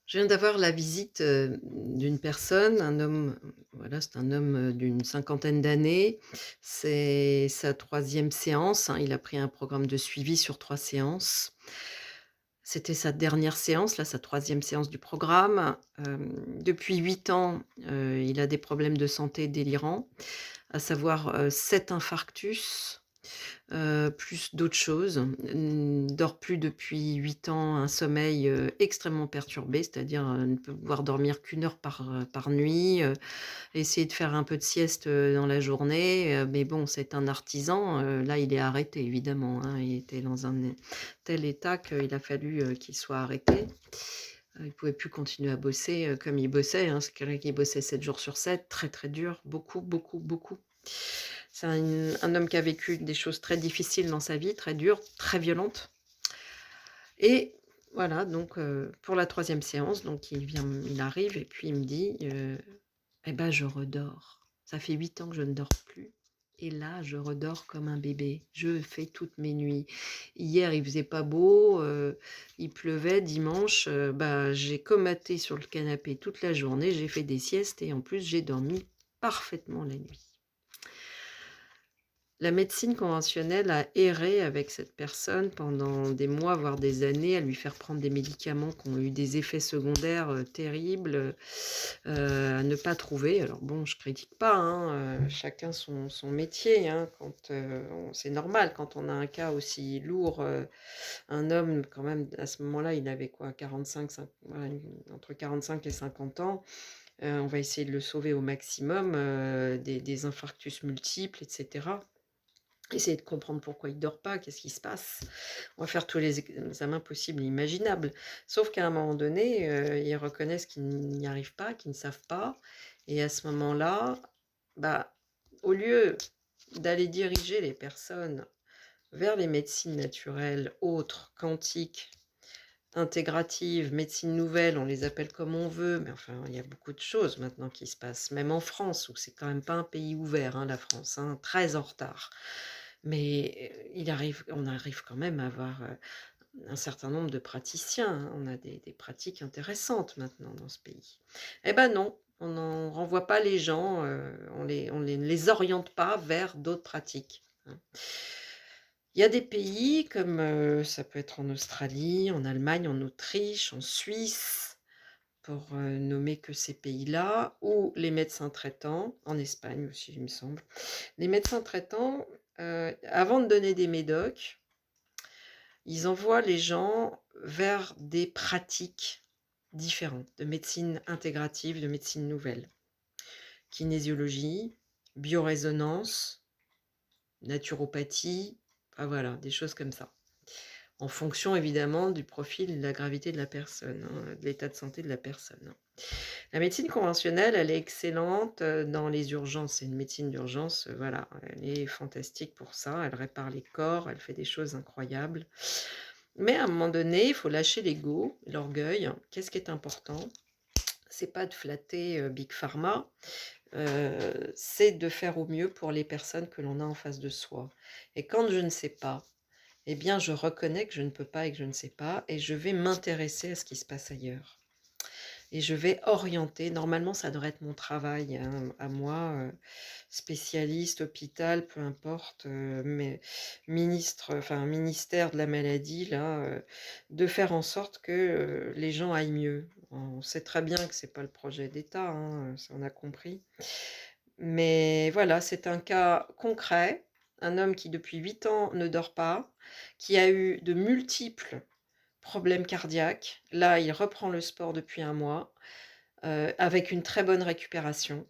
Je viens d'avoir la visite, d'une personne, un homme, voilà, c'est un homme, d'une cinquantaine d'années. C'est sa troisième séance, hein, il a pris un programme de suivi sur 3 séances. C'était sa dernière séance, là, sa troisième séance du programme. Depuis 8 ans, il a des problèmes de santé délirants, à savoir, 7 infarctus. Plus d'autres choses. Dort plus depuis 8 ans, un sommeil, extrêmement perturbé, c'est-à-dire, ne peut pouvoir dormir qu'1 heure par nuit, essayer de faire un peu de sieste, dans la journée, mais bon, c'est un artisan, là, il est arrêté évidemment, hein. Il était dans un tel état qu'il a fallu, qu'il soit arrêté. Il pouvait plus continuer à bosser, comme il bossait, hein. C'est quelqu'un qui bossait 7 jours sur 7, très, très dur, beaucoup, beaucoup, beaucoup. C'est un homme qui a vécu des choses très difficiles dans sa vie, très dures, très violentes et voilà donc pour la troisième séance, donc il arrive et puis il me dit, «Eh ben, je redors. Ça fait 8 ans que je ne dors plus et là, je redors comme un bébé. Je fais toutes mes nuits. Hier, il faisait pas beau, il pleuvait dimanche, bah, j'ai comaté sur le canapé toute la journée, j'ai fait des siestes et en plus, j'ai dormi parfaitement la nuit». La médecine conventionnelle a erré avec cette personne pendant des mois, voire des années, à lui faire prendre des médicaments qui ont eu des effets secondaires, terribles, à ne pas trouver. Alors bon, je critique pas, hein, chacun son métier, hein, quand, on c'est normal quand on a un cas aussi lourd, un homme quand même à ce moment-là, il avait quoi? 45, voilà, entre 45 et 50 ans, on va essayer de le sauver au maximum, des infarctus multiples et cetera. Essayer de comprendre pourquoi il dort pas, qu'est-ce qui se passe? On va faire tous les examens possibles et imaginables. Sauf qu'à un moment donné, ils reconnaissent qu'ils n'y arrivent pas, qu'ils ne savent pas et à ce moment-là, bah, au lieu d'aller diriger les personnes vers les médecines naturelles autres, quantiques, intégratives, médecine nouvelle, on les appelle comme on veut, mais enfin, il y a beaucoup de choses maintenant qui se passent, même en France où c'est quand même pas un pays ouvert, hein, la France, hein, très en retard. Mais, on arrive quand même à avoir, un certain nombre de praticiens, hein. On a des pratiques intéressantes maintenant dans ce pays. Eh ben non, on n'en renvoie pas les gens, on ne les oriente pas vers d'autres pratiques, hein. Il y a des pays comme, ça peut être en Australie, en Allemagne, en Autriche, en Suisse, pour, nommer que ces pays-là, où les médecins traitants en Espagne aussi, il me semble. Les médecins traitants, avant de donner des médocs, ils envoient les gens vers des pratiques différentes de médecine intégrative, de médecine nouvelle. Kinésiologie, biorésonance, naturopathie, enfin voilà, des choses comme ça. En fonction évidemment du profil et de la gravité de la personne, hein, de l'état de santé de la personne, hein. La médecine conventionnelle, elle est excellente, dans les urgences. C'est une médecine d'urgence, voilà, elle est fantastique pour ça. Elle répare les corps, elle fait des choses incroyables. Mais à un moment donné, il faut lâcher l'ego, l'orgueil. Qu'est-ce qui est important? C'est pas de flatter, Big Pharma, c'est de faire au mieux pour les personnes que l'on a en face de soi. Et quand je ne sais pas, eh bien, je reconnais que je ne peux pas et que je ne sais pas et je vais m'intéresser à ce qui se passe ailleurs. Et je vais orienter normalement, ça devrait être mon travail, hein, à moi, spécialiste, hôpital, peu importe, mais ministère de la maladie là, de faire en sorte que, les gens aillent mieux. On sait très bien que c'est pas le projet d'État, hein, ça on a compris. Mais voilà, c'est un cas concret, un homme qui depuis 8 ans ne dort pas, qui a eu de multiples problèmes cardiaques. Là, il reprend le sport depuis un mois. Avec une très bonne récupération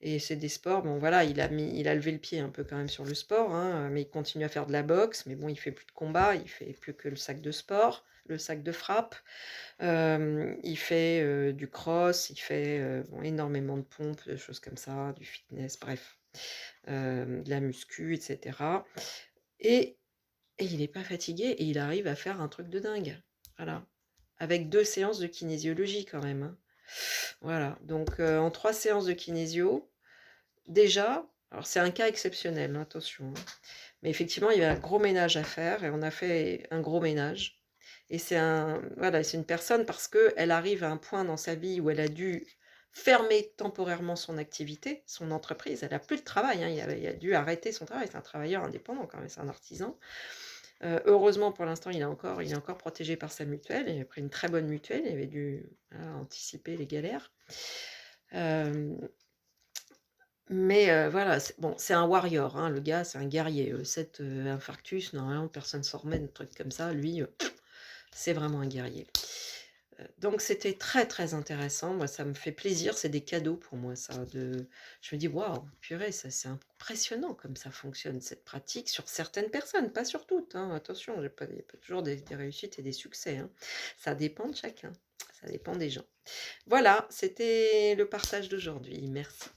et c'est des sports, bon voilà, il a levé le pied un peu quand même sur le sport, hein, mais il continue à faire de la boxe, mais bon, il fait plus de combat, il fait plus que le sac de sport, le sac de frappe. Il fait, du cross, il fait, bon énormément de pompes, de choses comme ça, du fitness, bref, de la muscu et cetera et et il est pas fatigué et il arrive à faire un truc de dingue. Voilà. Avec 2 séances de kinésiologie quand même, hein. Voilà, donc en 3 séances de kinésio, déjà alors c'est un cas exceptionnel, hein, attention, hein, mais effectivement, il y avait un gros ménage à faire et on a fait un gros ménage et c'est une personne parce qu'elle arrive à un point dans sa vie où elle a dû fermer temporairement son activité, son entreprise. Elle a plus de travail, hein, il a dû arrêter son travail. C'est un travailleur indépendant quand même, c'est un artisan. Heureusement pour l'instant, il est encore protégé par sa mutuelle. Il a pris une très bonne mutuelle, il avait dû, voilà, anticiper les galères. Hem, mais voilà, c'est un warrior, hein, le gars, c'est un guerrier. 7 infarctus, normalement personne s'en remet de trucs comme ça. Lui, c'est vraiment un guerrier. Donc c'était très, très intéressant. Moi, ça me fait plaisir, c'est des cadeaux pour moi ça de je me dis: «Waouh, purée, ça c'est impressionnant comme ça fonctionne cette pratique sur certaines personnes, pas sur toutes, hein, attention, il y a pas toujours des réussites et des succès, hein. Ça dépend de chacun, ça dépend des gens». Voilà, c'était le partage d'aujourd'hui. Merci.